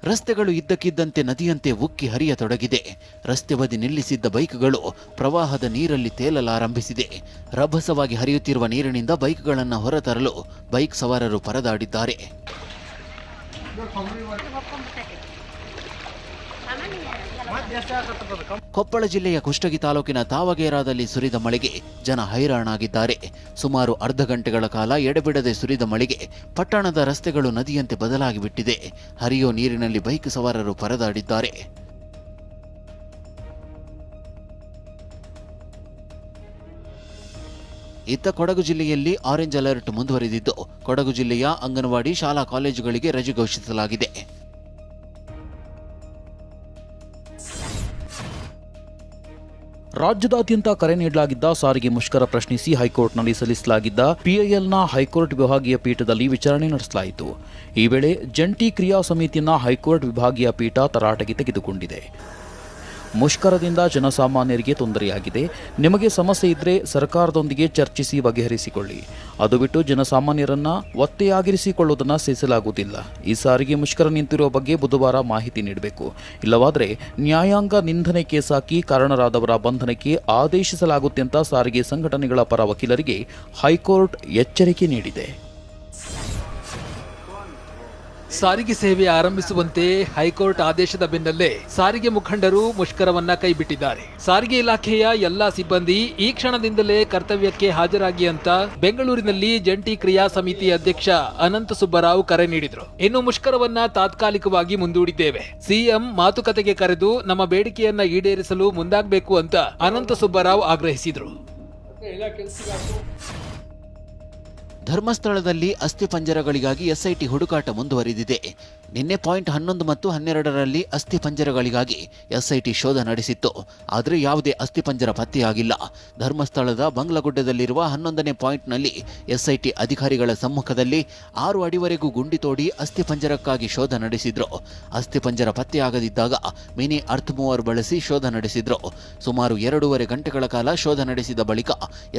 ರಸ್ತೆಗಳು ಇದ್ದಕ್ಕಿದ್ದಂತೆ ನದಿಯಂತೆ ಉಕ್ಕಿ ಹರಿಯತೊಡಗಿದೆ. ರಸ್ತೆ ಬದಿ ನಿಲ್ಲಿಸಿದ್ದ ಬೈಕ್ಗಳು ಪ್ರವಾಹದ ನೀರಲ್ಲಿ ತೇಲಲಾರಂಭಿಸಿದೆ. ರಭಸವಾಗಿ ಹರಿಯುತ್ತಿರುವ ನೀರಿನಿಂದ ಬೈಕ್ಗಳನ್ನು ಹೊರತರಲು ಬೈಕ್ ಸವಾರರು ಪರದಾಡಿದ್ದಾರೆ. ಕೊಪ್ಪಳ ಜಿಲ್ಲೆಯ ಕುಷ್ಟಗಿ ತಾಲೂಕಿನ ತಾವಗೇರಾದಲ್ಲಿ ಸುರಿದ ಮಳೆಗೆ ಜನ ಹೈರಾಣಾಗಿದ್ದಾರೆ. ಸುಮಾರು ಅರ್ಧ ಗಂಟೆಗಳ ಕಾಲ ಎಡೆಬಿಡದೆ ಸುರಿದ ಮಳೆಗೆ ಪಟ್ಟಣದ ರಸ್ತೆಗಳು ನದಿಯಂತೆ ಬದಲಾಗಿಬಿಟ್ಟಿದೆ. ಹರಿಯೋ ನೀರಿನಲ್ಲಿ ಬೈಕ್ ಸವಾರರು ಪರದಾಡಿದ್ದಾರೆ. ಇತ್ತ ಕೊಡಗು ಜಿಲ್ಲೆಯಲ್ಲಿ ಆರೆಂಜ್ ಅಲರ್ಟ್ ಮುಂದುವರೆದಿದ್ದು, ಕೊಡಗು ಜಿಲ್ಲೆಯ ಅಂಗನವಾಡಿ ಶಾಲಾ ಕಾಲೇಜುಗಳಿಗೆ ರಜೆ ಘೋಷಿಸಲಾಗಿದೆ. ರಾಜ್ಯದಾದ್ಯಂತ ಕರೆ ನೀಡಲಾಗಿದ್ದ ಸಾರಿಗೆ ಮುಷ್ಕರ ಪ್ರಶ್ನಿಸಿ ಹೈಕೋರ್ಟ್ನಲ್ಲಿ ಸಲ್ಲಿಸಲಾಗಿದ್ದ ಪಿಐಎಲ್ನ ಹೈಕೋರ್ಟ್ ವಿಭಾಗೀಯ ಪೀಠದಲ್ಲಿ ವಿಚಾರಣೆ ನಡೆಸಲಾಯಿತು. ಈ ವೇಳೆ ಜಂಟಿ ಕ್ರಿಯಾ ಸಮಿತಿಯನ್ನ ಹೈಕೋರ್ಟ್ ವಿಭಾಗೀಯ ಪೀಠ ತರಾಟೆಗೆ ತೆಗೆದುಕೊಂಡಿದೆ. ಮುಷ್ಕರದಿಂದ ಜನಸಾಮಾನ್ಯರಿಗೆ ತೊಂದರೆಯಾಗಿದೆ. ನಿಮಗೆ ಸಮಸ್ಯೆ ಇದ್ದರೆ ಸರ್ಕಾರದೊಂದಿಗೆ ಚರ್ಚಿಸಿ ಬಗೆಹರಿಸಿಕೊಳ್ಳಿ. ಅದು ಬಿಟ್ಟು ಜನಸಾಮಾನ್ಯರನ್ನ ಒತ್ತೆಯಾಗಿರಿಸಿಕೊಳ್ಳುವುದನ್ನು ಸಹಿಸಲಾಗುವುದಿಲ್ಲ. ಈ ಸಾರಿಗೆ ಮುಷ್ಕರ ನಿಂತಿರುವ ಬಗ್ಗೆ ಬುಧವಾರ ಮಾಹಿತಿ ನೀಡಬೇಕು. ಇಲ್ಲವಾದರೆ ನ್ಯಾಯಾಂಗ ನಿಂದನೆ ಕೇಸ್ ಹಾಕಿ ಕಾರಣರಾದವರ ಬಂಧನಕ್ಕೆ ಆದೇಶಿಸಲಾಗುತ್ತೆ ಅಂತ ಸಾರಿಗೆ ಸಂಘಟನೆಗಳ ಪರ ವಕೀಲರಿಗೆ ಹೈಕೋರ್ಟ್ ಎಚ್ಚರಿಕೆ ನೀಡಿದೆ. ಸಾರಿಗೆ ಸೇವೆ ಆರಂಭಿಸುವಂತೆ ಹೈಕೋರ್ಟ್ ಆದೇಶದ ಬೆನ್ನಲ್ಲೇ ಸಾರಿಗೆ ಮುಖಂಡರು ಮುಷ್ಕರವನ್ನ ಕೈಬಿಟ್ಟಿದ್ದಾರೆ. ಸಾರಿಗೆ ಇಲಾಖೆಯ ಎಲ್ಲಾ ಸಿಬ್ಬಂದಿ ಈ ಕ್ಷಣದಿಂದಲೇ ಕರ್ತವ್ಯಕ್ಕೆ ಹಾಜರಾಗಿ ಅಂತ ಬೆಂಗಳೂರಿನಲ್ಲಿ ಜಂಟಿ ಕ್ರಿಯಾ ಸಮಿತಿ ಅಧ್ಯಕ್ಷ ಅನಂತ ಸುಬ್ಬರಾವ್ ಕರೆ ನೀಡಿದ್ರು. ಇನ್ನು ಮುಷ್ಕರವನ್ನ ತಾತ್ಕಾಲಿಕವಾಗಿ ಮುಂದೂಡಿದ್ದೇವೆ. ಸಿಎಂ ಮಾತುಕತೆಗೆ ಕರೆದು ನಮ್ಮ ಬೇಡಿಕೆಯನ್ನ ಈಡೇರಿಸಲು ಮುಂದಾಗಬೇಕು ಅಂತ ಅನಂತ ಸುಬ್ಬರಾವ್ ಆಗ್ರಹಿಸಿದ್ರು. ಧರ್ಮಸ್ಥಳದಲ್ಲಿ ಅಸ್ಥಿಪಂಜರಗಳಿಗಾಗಿ ಎಸ್ಐಟಿ ಹುಡುಕಾಟ ಮುಂದುವರಿದಿದೆ. ನಿನ್ನೆ ಪಾಯಿಂಟ್ 11 ಮತ್ತು 12ರಲ್ಲಿ ಅಸ್ಥಿಪಂಜರಗಳಿಗಾಗಿ ಎಸ್ಐಟಿ ಶೋಧ ನಡೆಸಿತ್ತು. ಆದರೆ ಯಾವುದೇ ಅಸ್ಥಿಪಂಜರ ಪತ್ತೆಯಾಗಿಲ್ಲ. ಧರ್ಮಸ್ಥಳದ ಬಂಗ್ಲಗುಡ್ಡದಲ್ಲಿರುವ 11ನೇ ಪಾಯಿಂಟ್ನಲ್ಲಿ ಎಸ್ಐಟಿ ಅಧಿಕಾರಿಗಳ ಸಮ್ಮುಖದಲ್ಲಿ 6 ಅಡಿವರೆಗೂ ಗುಂಡಿ ತೋಡಿ ಅಸ್ಥಿಪಂಜರಕ್ಕಾಗಿ ಶೋಧ ನಡೆಸಿದ್ರು. ಅಸ್ಥಿಪಂಜರ ಪತ್ತೆಯಾಗದಿದ್ದಾಗ ಮಿನಿ ಅರ್ತ್ ಮೂವರ್ ಬಳಸಿ ಶೋಧ ನಡೆಸಿದ್ರು. ಸುಮಾರು 2.5 ಗಂಟೆಗಳ ಕಾಲ ಶೋಧ ನಡೆಸಿದ ಬಳಿಕ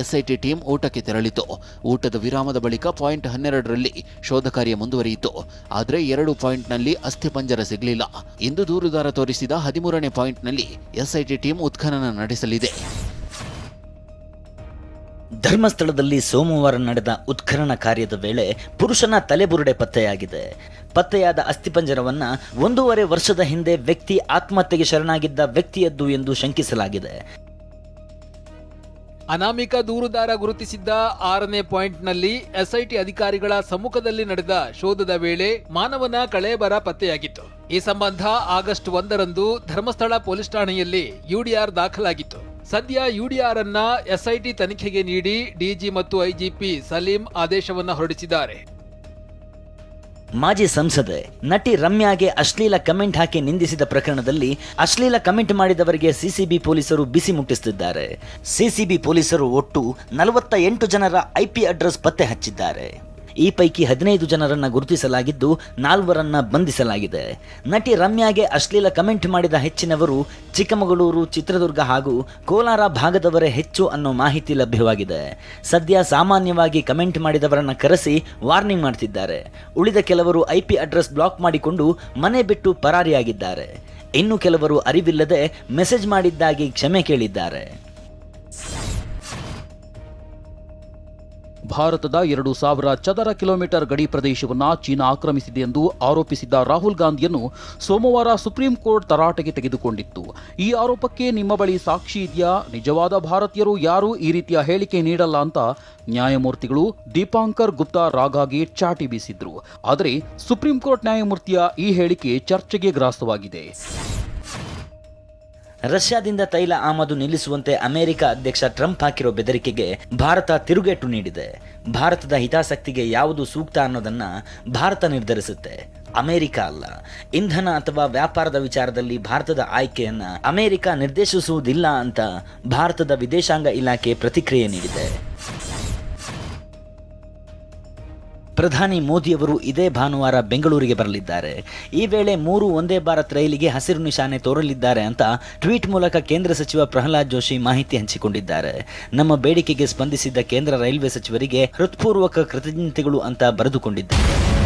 ಎಸ್ಐಟಿ ಟೀಮ್ ಊಟಕ್ಕೆ ತೆರಳಿತು. ಊಟದ ವಿರಾಮದ ಬಳಿಕ ಪಾಯಿಂಟ್ 12ರಲ್ಲಿ ಶೋಧ ಕಾರ್ಯ ಮುಂದುವರಿಯಿತು. ಆದರೆ 2 ಪಾಯಿಂಟ್ನಲ್ಲಿ ಅಸ್ಥಿಪಂಜರ ಸಿಗಲಿಲ್ಲ. ಇಂದು ದೂರುದಾರ ತೋರಿಸಿದ 13ನೇ ಪಾಯಿಂಟ್ನಲ್ಲಿ ಎಸ್ಐಟಿ ಟೀಮ್ ಉತ್ಖನನ ನಡೆಸಲಿದೆ. ಧರ್ಮಸ್ಥಳದಲ್ಲಿ ಸೋಮವಾರ ನಡೆದ ಉತ್ಖನನ ಕಾರ್ಯದ ವೇಳೆ ಪುರುಷನ ತಲೆಬುರುಡೆ ಪತ್ತೆಯಾಗಿದೆ. ಪತ್ತೆಯಾದ ಅಸ್ಥಿಪಂಜರವನ್ನ 1.5 ವರ್ಷದ ಹಿಂದೆ ವ್ಯಕ್ತಿ ಆತ್ಮಹತ್ಯೆಗೆ ಶರಣಾಗಿದ್ದ ವ್ಯಕ್ತಿಯದ್ದು ಎಂದು ಶಂಕಿಸಲಾಗಿದೆ. ಅನಾಮಿಕ ದೂರುದಾರ ಗುರುತಿಸಿದ್ದ 6ನೇ ಪಾಯಿಂಟ್ನಲ್ಲಿ ಎಸ್ಐಟಿ ಅಧಿಕಾರಿಗಳ ಸಮ್ಮುಖದಲ್ಲಿ ನಡೆದ ಶೋಧದ ವೇಳೆ ಮಾನವನ ಕಳೇಬರ ಪತ್ತೆಯಾಗಿತ್ತು. ಈ ಸಂಬಂಧ ಆಗಸ್ಟ್ 1ರಂದು ಧರ್ಮಸ್ಥಳ ಪೊಲೀಸ್ ಠಾಣೆಯಲ್ಲಿ ಯುಡಿಆರ್ ದಾಖಲಾಗಿತ್ತು. ಸದ್ಯ ಯುಡಿಆರ್ ಅನ್ನ ಎಸ್ಐಟಿ ತನಿಖೆಗೆ ನೀಡಿ ಡಿಜಿ ಮತ್ತು ಐಜಿಪಿ ಸಲೀಂ ಆದೇಶವನ್ನ ಹೊರಡಿಸಿದ್ದಾರೆ. ಮಾಜಿ ಸಂಸದೆ ನಟಿ ರಮ್ಯಾಗೆ ಅಶ್ಲೀಲ ಕಮೆಂಟ್ ಹಾಕಿ ನಿಂದಿಸಿದ ಪ್ರಕರಣದಲ್ಲಿ ಅಶ್ಲೀಲ ಕಮೆಂಟ್ ಮಾಡಿದವರಿಗೆ ಸಿಸಿಬಿ ಪೊಲೀಸರು ಬಿಸಿ ಮುಟ್ಟಿಸುತ್ತಿದ್ದಾರೆ. ಸಿಸಿಬಿ ಪೊಲೀಸರು ಒಟ್ಟು 48 ಜನರ ಐಪಿ ಅಡ್ರೆಸ್ ಪತ್ತೆ ಹಚ್ಚಿದ್ದಾರೆ. ಈ ಪೈಕಿ 15 ಜನರನ್ನ ಗುರುತಿಸಲಾಗಿದ್ದು 4ರನ್ನ ಬಂಧಿಸಲಾಗಿದೆ. ನಟಿ ರಮ್ಯಾಗೆ ಅಶ್ಲೀಲ ಕಮೆಂಟ್ ಮಾಡಿದ ಹೆಚ್ಚಿನವರು ಚಿಕ್ಕಮಗಳೂರು, ಚಿತ್ರದುರ್ಗ ಹಾಗೂ ಕೋಲಾರ ಭಾಗದವರೇ ಹೆಚ್ಚು ಅನ್ನೋ ಮಾಹಿತಿ ಲಭ್ಯವಾಗಿದೆ. ಸದ್ಯ ಸಾಮಾನ್ಯವಾಗಿ ಕಮೆಂಟ್ ಮಾಡಿದವರನ್ನ ಕರೆಸಿ ವಾರ್ನಿಂಗ್ ಮಾಡ್ತಿದ್ದಾರೆ. ಉಳಿದ ಕೆಲವರು ಐಪಿ ಅಡ್ರೆಸ್ ಬ್ಲಾಕ್ ಮಾಡಿಕೊಂಡು ಮನೆ ಬಿಟ್ಟು ಪರಾರಿಯಾಗಿದ್ದಾರೆ. ಇನ್ನು ಕೆಲವರು ಅರಿವಿಲ್ಲದೆ ಮೆಸೇಜ್ ಮಾಡಿದ್ದಾಗಿ ಕ್ಷಮೆ ಕೇಳಿದ್ದಾರೆ. ಭಾರತದ 2000 ಚದರ ಕಿಲೋಮೀಟರ್ ಗಡಿ ಪ್ರದೇಶವನ್ನು ಚೀನಾ ಆಕ್ರಮಿಸಿದೆ ಎಂದು ಆರೋಪಿಸಿದ್ದ ರಾಹುಲ್ ಗಾಂಧಿಯನ್ನು ಸೋಮವಾರ ಸುಪ್ರೀಂ ಕೋರ್ಟ್ ತರಾಟೆಗೆ ತೆಗೆದುಕೊಂಡಿತ್ತು. ಈ ಆರೋಪಕ್ಕೆ ನಿಮ್ಮ ಬಳಿ ಸಾಕ್ಷಿ ಇದೆಯಾ? ನಿಜವಾದ ಭಾರತೀಯರು ಯಾರೂ ಈ ರೀತಿಯ ಹೇಳಿಕೆ ನೀಡಲ್ಲ ಅಂತ ನ್ಯಾಯಮೂರ್ತಿಗಳು ದೀಪಾಂಕರ್ ಗುಪ್ತಾ ರಾಗಾಗೆ ಚಾಟಿ ಬೀಸಿದ್ರು. ಆದರೆ ಸುಪ್ರೀಂ ಕೋರ್ಟ್ ನ್ಯಾಯಮೂರ್ತಿಯ ಈ ಹೇಳಿಕೆ ಚರ್ಚೆಗೆ ಗ್ರಾಸವಾಗಿದೆ. ರಷ್ಯಾದಿಂದ ತೈಲ ಆಮದು ನಿಲ್ಲಿಸುವಂತೆ ಅಮೆರಿಕ ಅಧ್ಯಕ್ಷ ಟ್ರಂಪ್ ಹಾಕಿರೋ ಬೆದರಿಕೆಗೆ ಭಾರತ ತಿರುಗೇಟು ನೀಡಿದೆ. ಭಾರತದ ಹಿತಾಸಕ್ತಿಗೆ ಯಾವುದು ಸೂಕ್ತ ಅನ್ನೋದನ್ನ ಭಾರತ ನಿರ್ಧರಿಸುತ್ತೆ, ಅಮೆರಿಕ ಅಲ್ಲ. ಇಂಧನ ಅಥವಾ ವ್ಯಾಪಾರದ ವಿಚಾರದಲ್ಲಿ ಭಾರತದ ಆಯ್ಕೆಯನ್ನ ಅಮೆರಿಕ ನಿರ್ದೇಶಿಸುವುದಿಲ್ಲ ಅಂತ ಭಾರತದ ವಿದೇಶಾಂಗ ಇಲಾಖೆ ಪ್ರತಿಕ್ರಿಯೆ ನೀಡಿದೆ. ಪ್ರಧಾನಿ ಮೋದಿಯವರು ಇದೇ ಭಾನುವಾರ ಬೆಂಗಳೂರಿಗೆ ಬರಲಿದ್ದಾರೆ. ಈ ವೇಳೆ 3 ವಂದೇ ಭಾರತ್ ರೈಲಿಗೆ ಹಸಿರು ನಿಶಾನೆ ತೋರಲಿದ್ದಾರೆ ಅಂತ ಟ್ವೀಟ್ ಮೂಲಕ ಕೇಂದ್ರ ಸಚಿವ ಪ್ರಹ್ಲಾದ್ ಜೋಶಿ ಮಾಹಿತಿ ಹಂಚಿಕೊಂಡಿದ್ದಾರೆ. ನಮ್ಮ ಬೇಡಿಕೆಗೆ ಸ್ಪಂದಿಸಿದ್ದ ಕೇಂದ್ರ ರೈಲ್ವೆ ಸಚಿವರಿಗೆ ಹೃತ್ಪೂರ್ವಕ ಕೃತಜ್ಞತೆಗಳು ಅಂತ ಬರೆದುಕೊಂಡಿದ್ದಾರೆ.